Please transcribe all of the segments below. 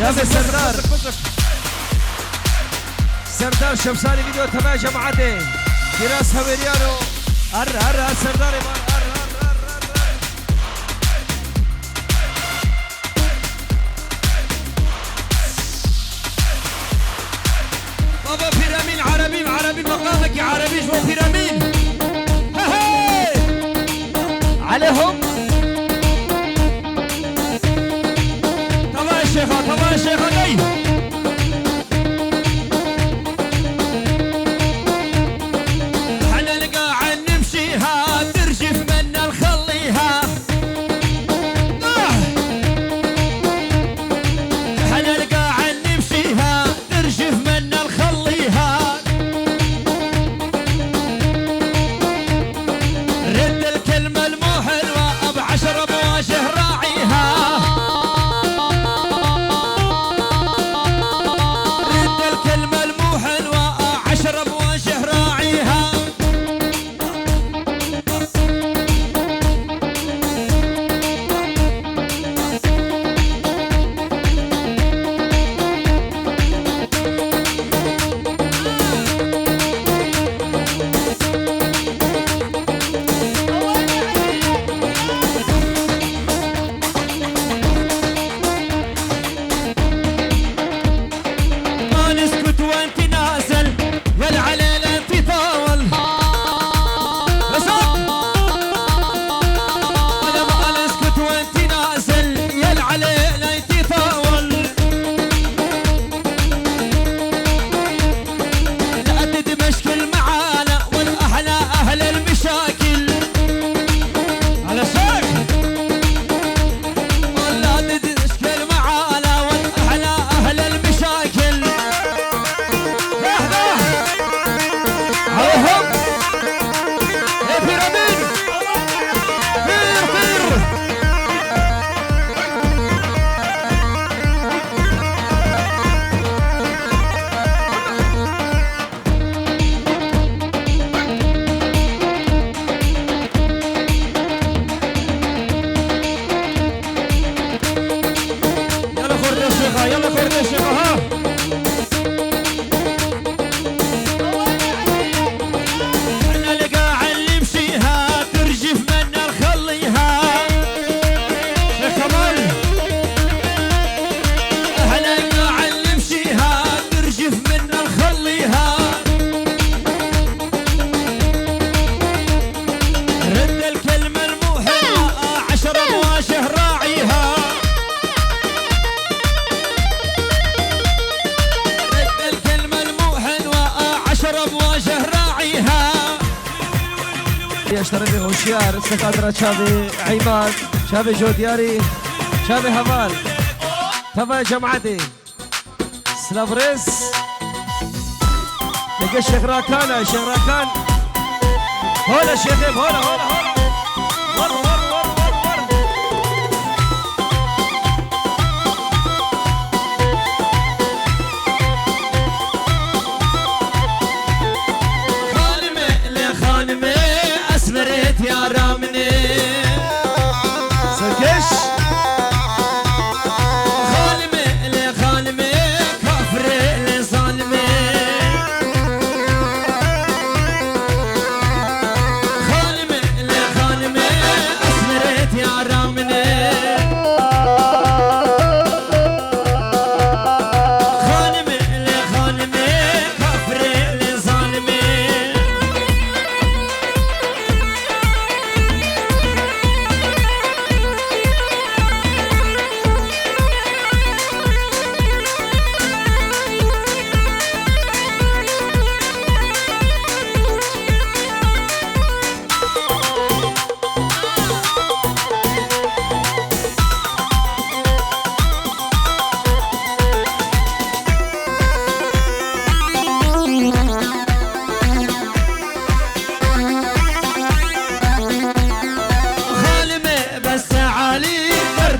شاف سردار سردار شمساني فيديو تبع جماعتي فراس هويريانو هر سردار بابا بيرامين عربي مقامك يا عربي شو بيرامين عليهم طبعا الشيخة جاي حنا نقاعد نمشيها ترجف منا نخليها حنا نقاعد نمشيها ترجف منا نخليها رد الكلمة المو حلوة ب10 بواجه راعيها اشتري هوشيار السكاترة شافي عماد شافي جودياري شافي هفال تبع جمعتي سلافريس لقى الشيخ راكان هولا شيخ هولا اسمرت يا رامني سركش خانمي كفر لظالمي خانمي اسمرت يا رامني خانمي كفر لظالمي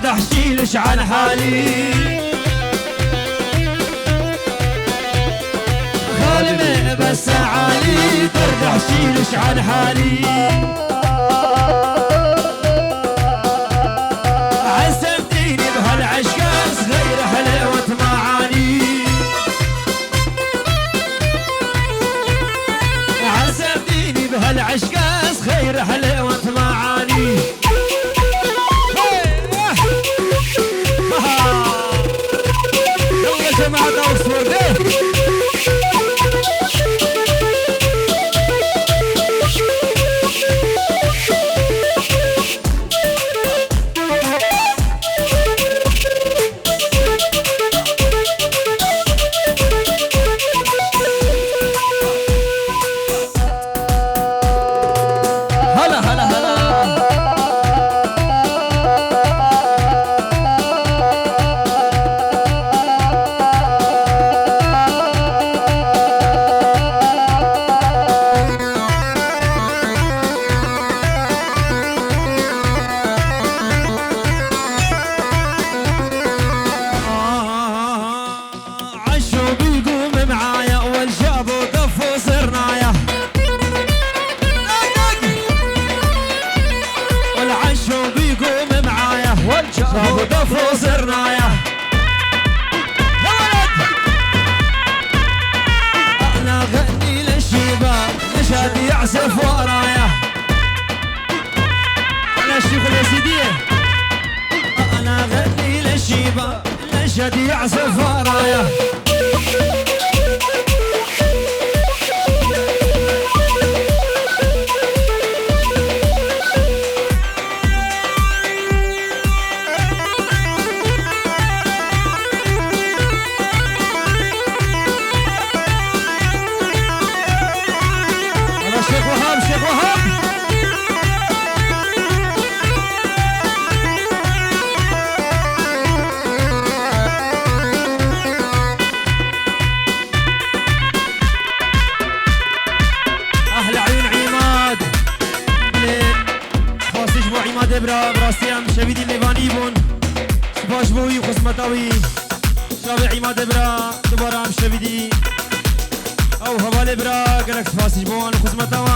احكيلش عن حالي خالمي بس عالي برد احكيلش عن حالي عذبتيني بهالعشق صغير حلوة جماعة أوكسفورد. شافوا دفوا صرنايا انا غني للشباب نشهد يعزف ورايا انا الشيخ اليزيدية انا غني للشباب نشهد يعزف ورايا براستيام شبيدي ميباني بون باش بوي وخصمتاوي شابي عماد برا دوباره شبيدي او هوالي برا قالك فاسج بون وخصمتاوا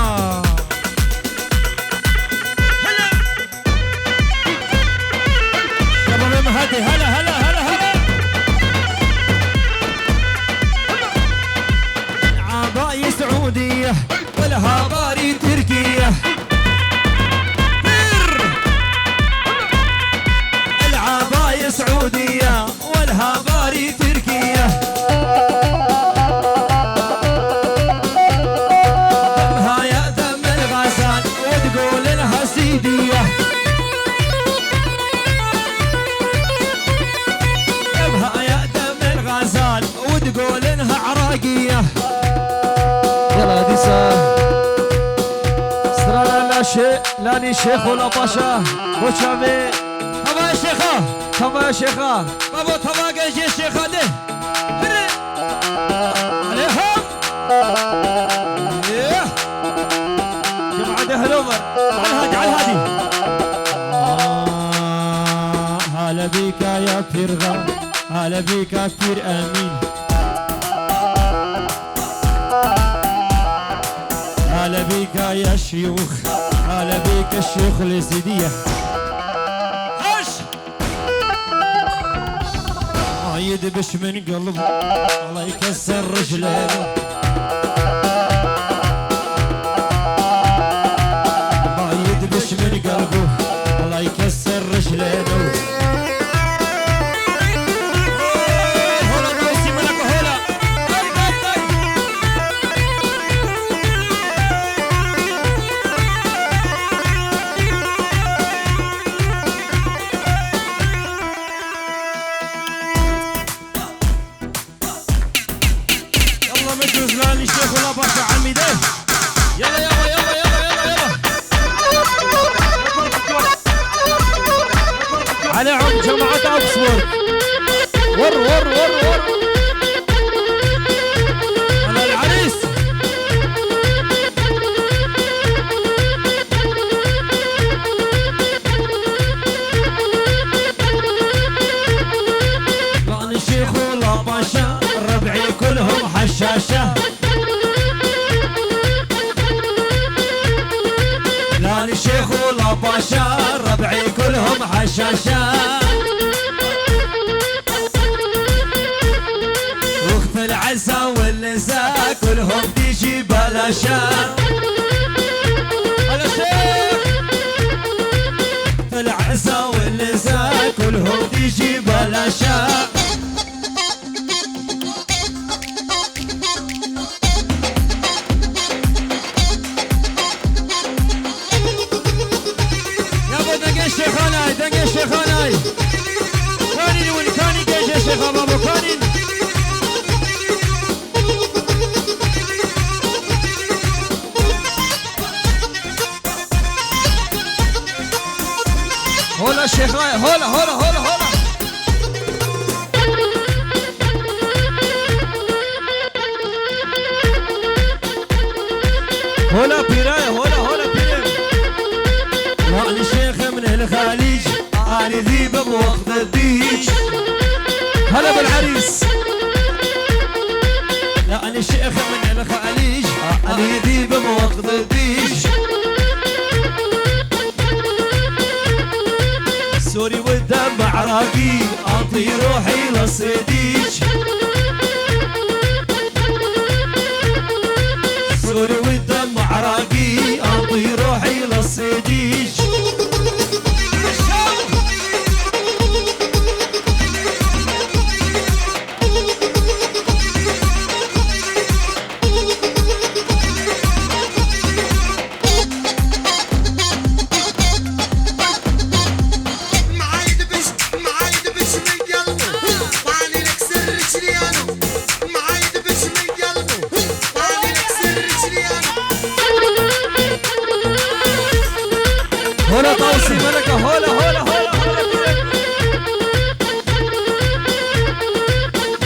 هلا شباب مهدي هلا هلا هلا هلا عباية سعودية والهاباري تركية سعودية والهاباري تركية دمها يا دم الغزال وتقول لها سيدية دمها يا دم الغزال وتقول لها عراقية يلا ديسا سرانا لا شيء لاني شيخ ولا باشا وشامي طبعا يا شيخة تمام يا شيخة بابا تمام يا شيخة ده هري عليهم جماعة هلومر على الهادي على الهادي هلا بيك يا فرغة هلا بيك يا فير أمين هلا بيك يا شيوخ هلا بيك الشيخ اليزيدية يدبش من قلبه الله يكسر رجلينه ما يدبش من قلبه الله يكسر رجلينه الشيخ ولا باشا عمي ده يلا يلا يلا يلا يلا يلا على عم جماعة أوكسفورد ور ور ور ور على العريس لأن الشيخ ولا باشا ربعي كلهم حشاشة لان الشيخ ولا باشا ربعي كلهم حشاشة وقت العزا والنساء كلهم تيجي بلاشا على الشيخ العزا والنساء كلهم تيجي بلاشا هولا هولا هولا هولا هولا بيرايا هولا هولا بيرايا. وانا شيخ من الخليج انا ذيب بوقت الديج. هلا بالعريس. لا انا شيخ من الخليج انا ذيب بوقت الديج. سوري والدم عراقي اعطي روحي للصديج. سوري والدم عراقي اعطي روحي للصديج. هولا طوسي ملكة هولا هولا هولا هولا.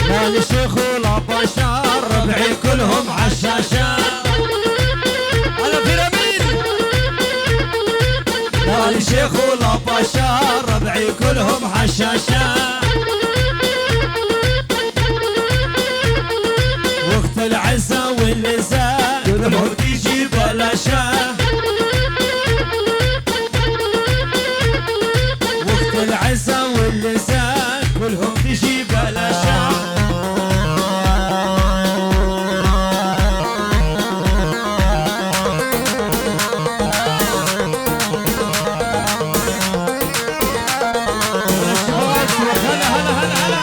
لا الشيخ ولا بشار ربعي كلهم عشاشة. هلا بيراميد. لا الشيخ ولا بشار ربعي كلهم عشاشة. وقت العزة واللزاء كلهم تيجي بلاشة. العزة واللسان كلهم تجي بلاشا. هلا هلا هلا هلا.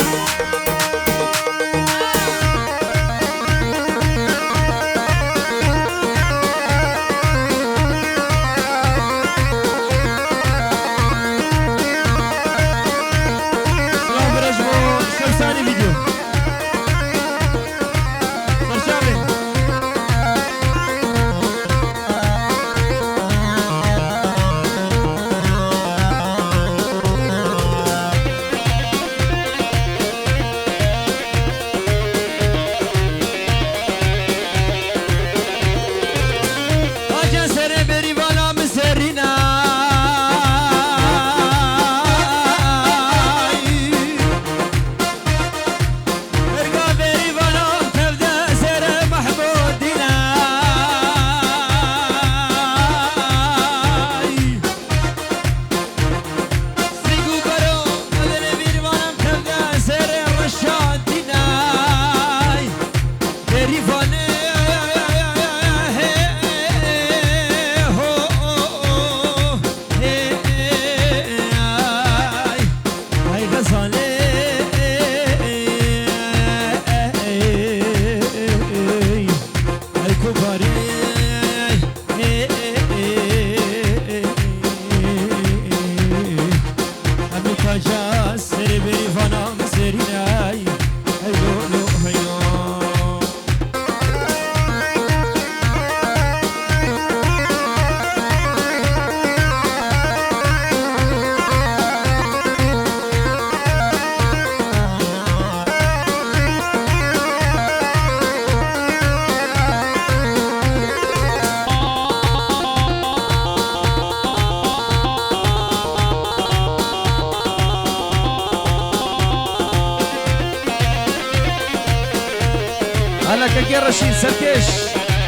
هلا كاكير رشيد سركش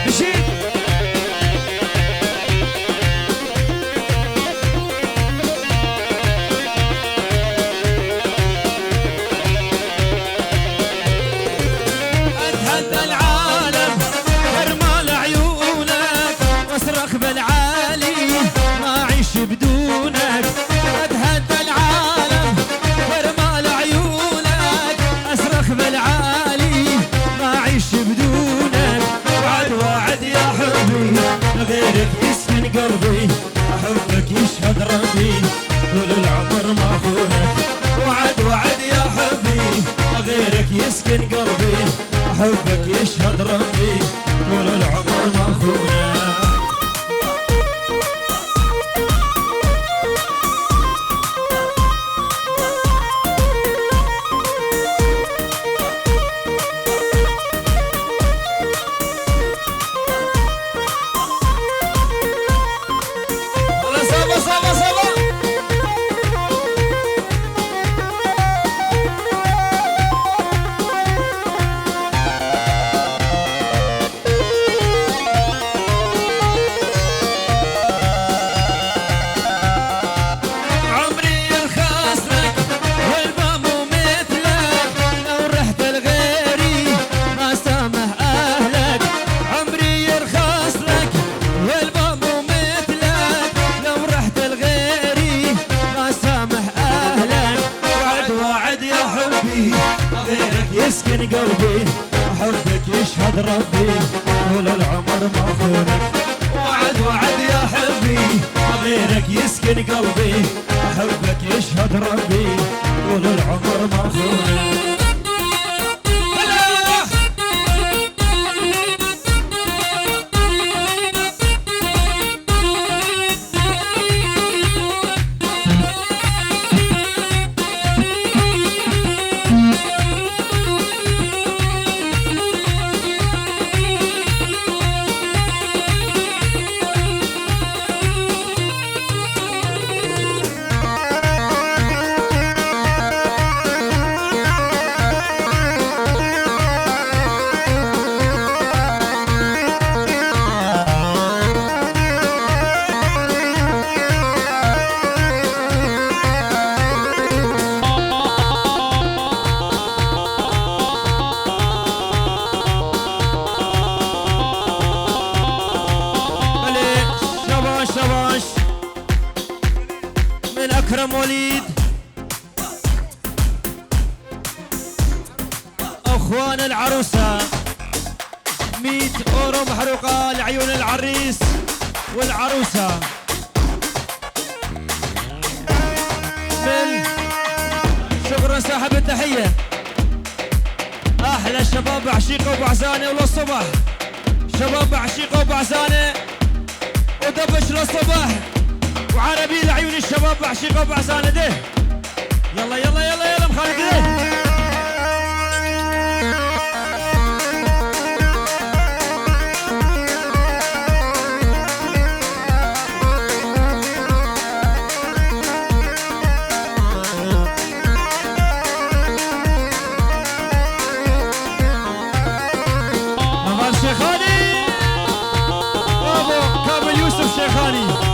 بشيد. اتهدى العالم كرمال عيونك واصرخ بالعالي ما اعيش بدونك. اتهدى العالم كرمال عيونك اصرخ بالعالي ما اعيش بدونك. وعد وعد يا حبي غيرك يسكن قلبي احبك يشهد ربي طول العمر ما اخونك. وعد وعد يا حبي غيرك يسكن قلبي احبك يشهد ربي طول العمر ما اخونك. غيرك يسكن قلبي حبك يشهد ربي طول العمر ما خونك وعد يا حبي غيرك يسكن قلبي حبك يشهد ربي طول العمر ما خونك من أكرم وليد أخوان العروسة 100 أورو محروقة لعيون العريس والعروسة من شكرا صاحب التحية أحلى الشباب بعشيقة وبعزانة وللصبح شباب بعشيقة وبعزانة ودبش للصبح وعربي لعيون الشباب بعشيقة وبعزانة ده يلا يلا يلا يلا مخالد ده نضال شيخاني برافو كامل يوسف شيخاني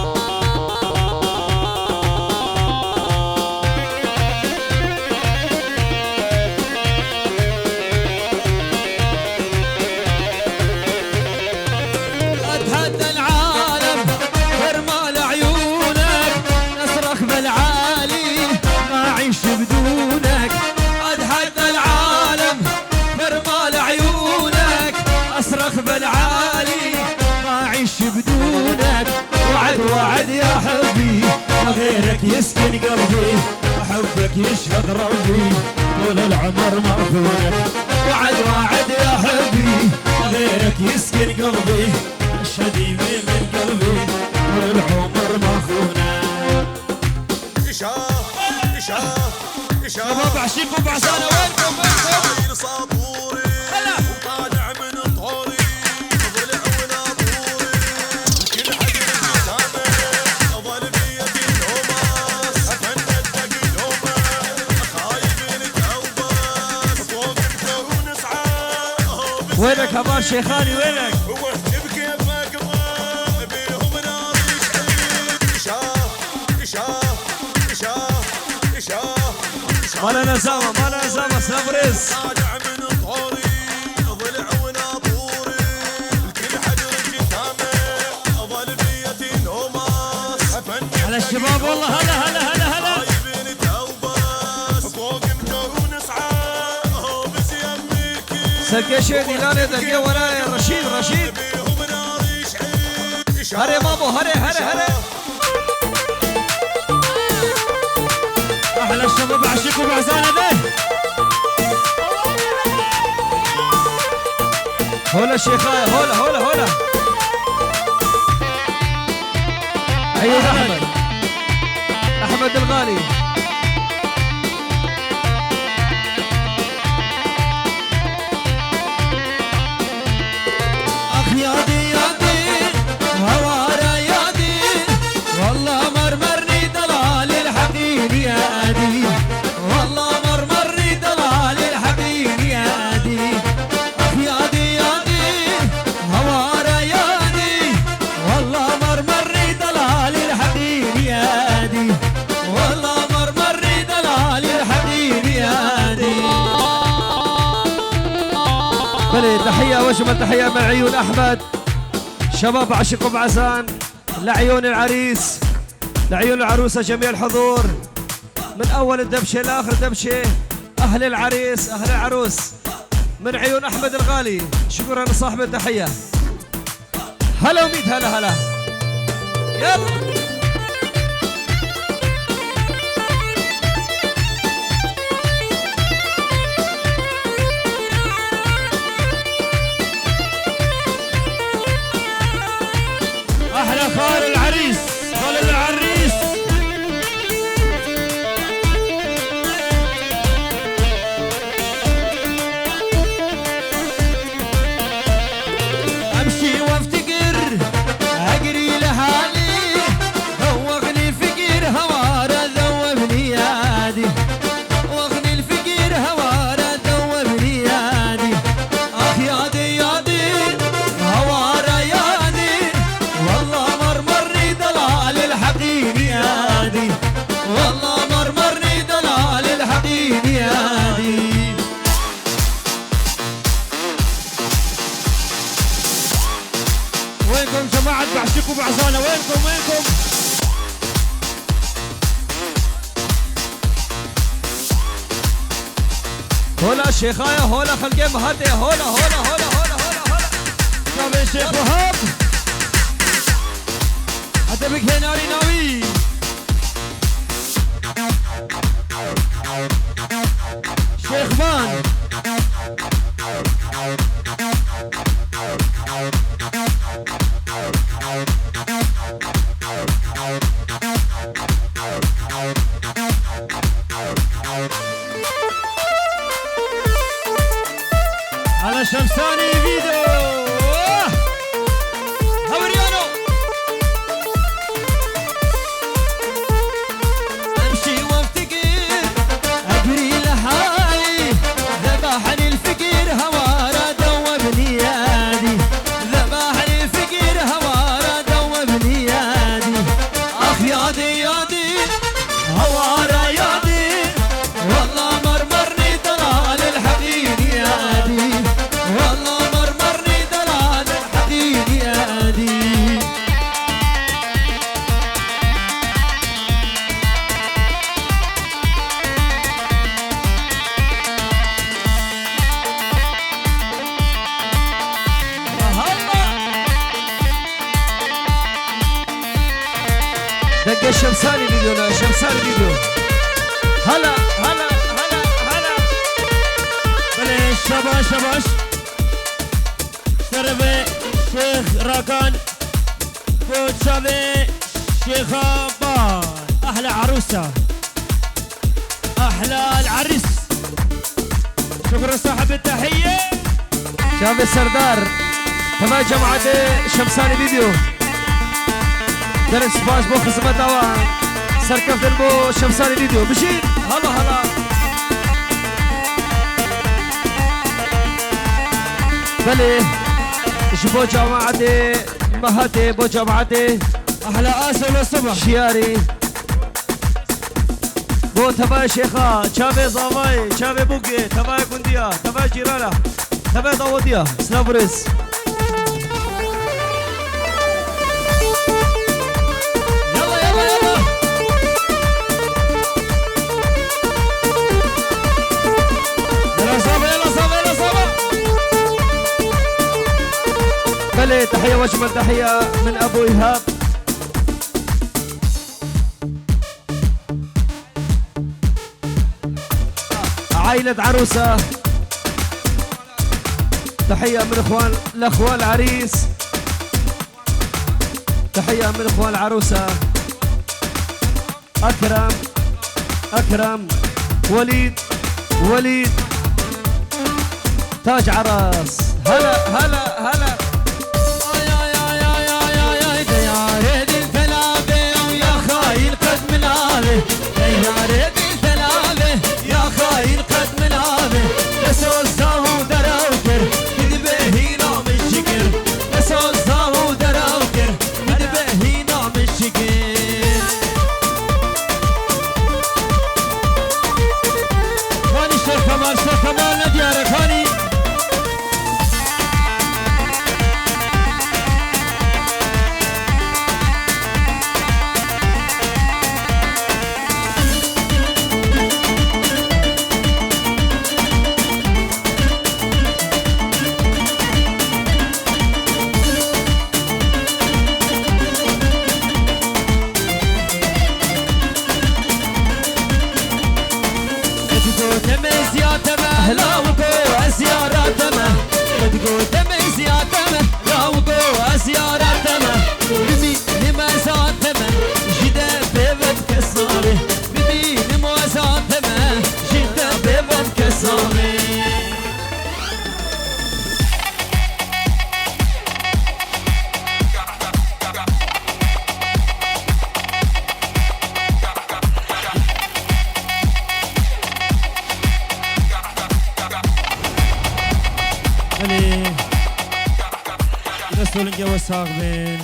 بدونك وعد يا حبي غيرك يسكن قلبي وحبك يشهد ربي طول العمر مرفونك وعد يا حبي غيرك يسكن قلبي اشهد يمين من قلبي طول العمر مرفونك شباب بعشيق وبعسانة وينكم وينك همار شيخاني وينك؟ ما لنا نسامة سنبرز على الشباب والله هلا سلقى شيدي لا دقيقة ورايا رشيد هري مامو هري أحلى الشباب عشيق وبعزانة ده هولا شيخايا هولا عيد أحمد الغالي تحية وأجمل تحية من عيون أحمد شباب عشق بعسان لعيون العريس لعيون العروسة جميع الحضور من أول الدبشة لآخر دبشة أهل العريس أهل العروس من عيون أحمد الغالي، شكرا لصاحب التحية. هلا وميت هلا هلا يلا. احلى خال العريس خال العريس. امشي وافتكر اجري لحالي، ذوقني الفكر هوارا ذوبني يادي، ذوقني الفكر هوارا ذوبني يادي. اخ يادي يادي هوارا يادي، والله مرمرني دلال الحقيقي يادي، والله مرمرني دلال الحقيقي يادي. وينكم جماعة بعشقوا بعزانة؟ وينكم؟ هولا شيخايا هولا خلقي مهدي هولا هولا هولا هولا هولا هولا. شوف الشيخ وهاب حتى بك هناري ناوي. شيخ مان على شمساني فيديو هوريانو. امشي وافتكر اجري لحالي، ذبحني الفكر هوارا دوبني يادي، ذبحني الفكر هوارا دوبني يادي. اخ يادي يادي هوارا يادي، والله مرمرني دلال الحقيقي يادي، والله مرمرني دلال الحقيقي يادي. دق الشمساني فيديو شمساني فيديو. هلا هلا هلا هلا. بلش شباش شباش سربي شيخ راكان فوت شبي شيخ بان. احلى عروسة احلى العريس. شكرا صاحب التحية. شاب السردار تمام جماعة شمساني فيديو. درس باش بو خصمة دوام سركفت البو شمساني فيديو بشير. هلا هلا بلي شبو جماعتي مهدي بو جماعتي احلى اسل الصبح شياري بو تبا شيخا شابي زاماي شابي بوكي تبا كونديا تبا جيرالا تبا داوديا سلابريس. بلي تحية واجمل تحية من أبو إيهاب. عائلة عروسة تحية من الأخوان العريس. تحية من إخوان العروسة أكرم وليد تاج عراس. هلا هلا هلا. دم زيادة لو قوة زيارة رمي لما زادة جدا بيبن كساري رمي لما زادة جدا بيبن كساري رسول الجو الصاغبين